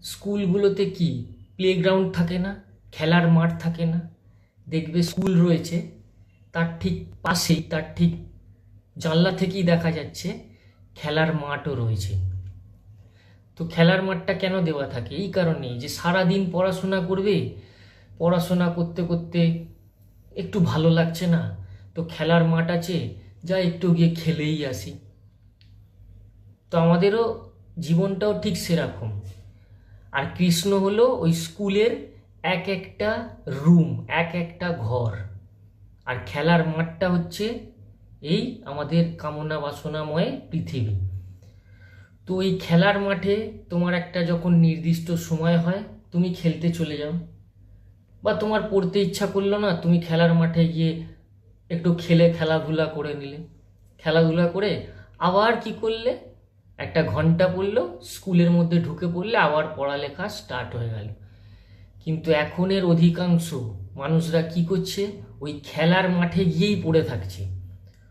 স্কুলগুলোতে কি প্লেগ্রাউন্ড থাকে না, খেলার মাঠ থাকে না? দেখবে স্কুল রয়েছে, তার ঠিক পাশেই, তার ঠিক জানলা থেকেই দেখা যাচ্ছে খেলার মাঠও রয়েছে। তো খেলার মাঠটা কেন দেওয়া থাকে? এই কারণেই যে সারাদিন পড়াশোনা করবে, পড়াশোনা করতে করতে একটু ভালো লাগছে না, তো খেলার মাঠ আছে, যা একটু গিয়ে খেলেই আসি। তো আমাদেরও জীবনটাও ঠিক সেরকম। আর কৃষ্ণ হলো ওই স্কুলের এক একটা রুম, এক একটা ঘর। আর খেলার মাঠটা হচ্ছে এই আমাদের কামনা বাসনাময় পৃথিবী। তো এই খেলার মাঠে তোমার একটা যখন নির্দিষ্ট সময় হয়, তুমি খেলতে চলে যাও, বা তোমার পড়তে ইচ্ছা করলো না, তুমি খেলার মাঠে গিয়ে একটু খেলে খেলাধুলা করে নিলে, খেলাধুলা করে আবার কি করলে, একটা ঘন্টা পড়লো, স্কুলের মধ্যে ঢুকে পড়লে, আবার পড়ালেখা স্টার্ট হয়ে গেল। কিন্তু এখনের অধিকাংশ মানুষরা কি করছে, ওই খেলার মাঠে গিয়েই পড়ে থাকছে।